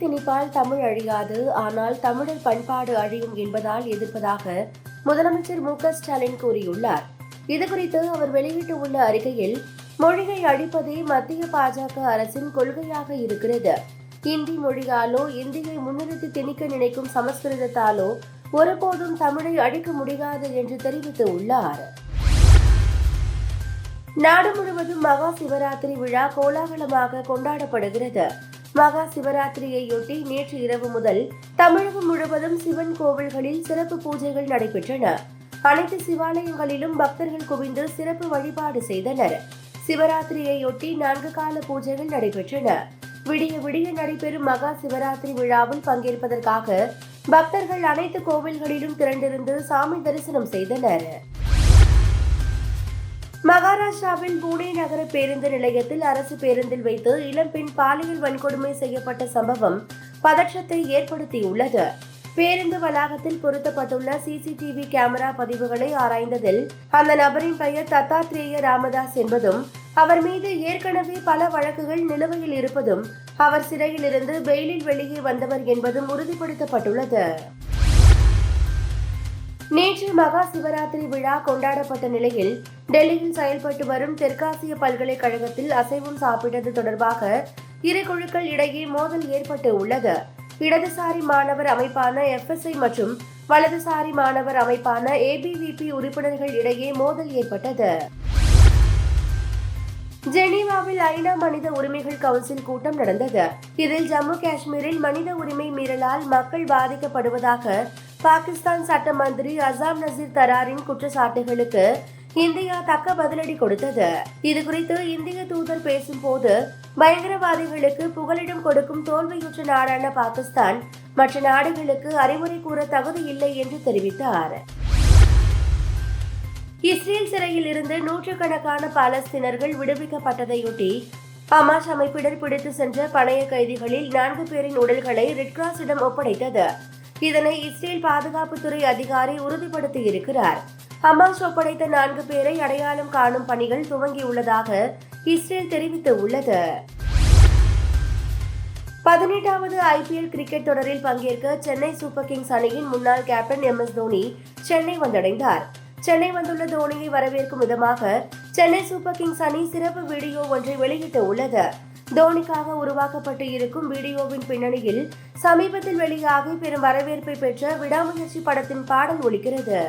திணிப்பால் தமிழ் அழியாது, ஆனால் தமிழர் பண்பாடு அழியும் என்பதால் எதிர்ப்பதாக முதலமைச்சர் மு.க.ஸ்டாலின் கூறியுள்ளார். இதுகுறித்து அவர் வெளியிட்டுள்ள அறிக்கையில், மொழியை அழிப்பதே மத்திய பாஜக அரசின் கொள்கையாக இருக்கிறது. இந்தி மொழியாலோ இந்தியை முன்னிறுத்தி திணிக்க நினைக்கும் சமஸ்கிருதத்தாலோ ஒருபோதும் தமிழை அழிக்க முடியாது என்று தெரிவித்துள்ளார். நாடு முழுவதும் மகா சிவராத்திரி விழா கோலாகலமாக கொண்டாடப்படுகிறது. மகா சிவராத்திரியையொட்டி நேற்று இரவு முதல் தமிழகம் முழுவதும் சிவன் கோவில்களில் சிறப்பு பூஜைகள் நடைபெற்றன. அனைத்து சிவாலயங்களிலும் பக்தர்கள் குவிந்து சிறப்பு வழிபாடு செய்தனர். சிவராத்திரியையொட்டி 4 கால பூஜைகள் நடைபெற்றன. விடிய விடிய நடைபெறும் மகா சிவராத்திரி விழாவில் பங்கேற்பதற்காக பக்தர்கள் அனைத்து கோவில்களிலும் திரண்டிருந்து சாமி தரிசனம் செய்தனர். மகாராஷ்டிராவில் புனே நகர பேருந்து நிலையத்தில் அரசு பேருந்தில் வைத்து இளம்பெண் பாலியல் வன்கொடுமை செய்யப்பட்ட சம்பவம் பதற்றத்தை ஏற்படுத்தியுள்ளது. பேருந்து வளாகத்தில் பொருத்தப்பட்டுள்ள சிசிடிவி கேமரா பதிவுகளை ஆராய்ந்ததில் அந்த நபரின் பெயர் தத்தாத்ரேய ராமதாஸ் என்பதும், அவர் மீது ஏற்கனவே பல வழக்குகள் நிலுவையில் இருப்பதும், அவர் சிறையில் இருந்து பெயிலில் வெளியே வந்தவர் என்பதும் உறுதிப்படுத்தப்பட்டுள்ளது. நேற்று மகா சிவராத்திரி விழா கொண்டாடப்பட்ட நிலையில் டெல்லியில் செயல்பட்டு வரும் தெற்காசிய பல்கலைக்கழகத்தில் அசைவம் சாப்பிட்டது தொடர்பாக இரு குழுக்கள் இடையே மோதல் ஏற்பட்டு உள்ளது. இடதுசாரி மாணவர் அமைப்பான FSI மற்றும் வலதுசாரி மாணவர் அமைப்பான ABVP உறுப்பினர்கள் இடையே மோதல் ஏற்பட்டது. ஜெனீவாவில் ஐநா மனித உரிமைகள் கவுன்சில் கூட்டம் நடந்தது. இதில் ஜம்மு காஷ்மீரில் மனித உரிமை மீறலால் மக்கள் பாதிக்கப்படுவதாக பாகிஸ்தான் சட்ட மந்திரி அசாம் நசீர் தராரின் குற்றச்சாட்டுகளுக்கு இந்தியா தக்க பதிலடி கொடுத்தது. இதுகுறித்து இந்திய தூதர் பேசும்போது, பயங்கரவாதிகளுக்கு புகலிடம் கொடுக்கும் தோல்வியுற்ற நாடான பாகிஸ்தான் மற்ற நாடுகளுக்கு அறிவுரை கூற தகுதி இல்லை என்று தெரிவித்தார். இஸ்ரேல் சிறையில் இருந்து நூற்றுக்கணக்கான பாலஸ்தீனர்கள் விடுவிக்கப்பட்டதையொட்டி ஹமாஸ் அமைப்பினர் பிடித்து சென்ற பணைய கைதிகளில் 4 பேரின் உடல்களை ரெட் கிராஸிடம் ஒப்படைத்தது. இதனை இஸ்ரேல் பாதுகாப்புத்துறை அதிகாரி உறுதிப்படுத்தியிருக்கிறார். ஹமாஸ் ஒப்படைத்த 4 பேரை அடையாளம் காணும் பணிகள் துவங்கியுள்ளதாக இஸ்ரேல் தெரிவித்துள்ளது. 18வது IPL கிரிக்கெட் தொடரில் பங்கேற்க சென்னை சூப்பர் கிங்ஸ் அணியின் முன்னாள் கேப்டன் MS தோனி சென்னை வந்தடைந்தார். சென்னை வந்துள்ள தோனியை வரவேற்கும் விதமாக சென்னை சூப்பர் கிங்ஸ் அணி சிறப்பு வீடியோ ஒன்றை வெளியிட்டு உள்ளது. தோனிக்காக உருவாக்கப்பட்டு இருக்கும் வீடியோவின் பின்னணியில் சமீபத்தில் வெளியாகி பெரும் வரவேற்பை பெற்ற விடாமுயற்சி படத்தின் பாடல் ஒலிக்கிறது.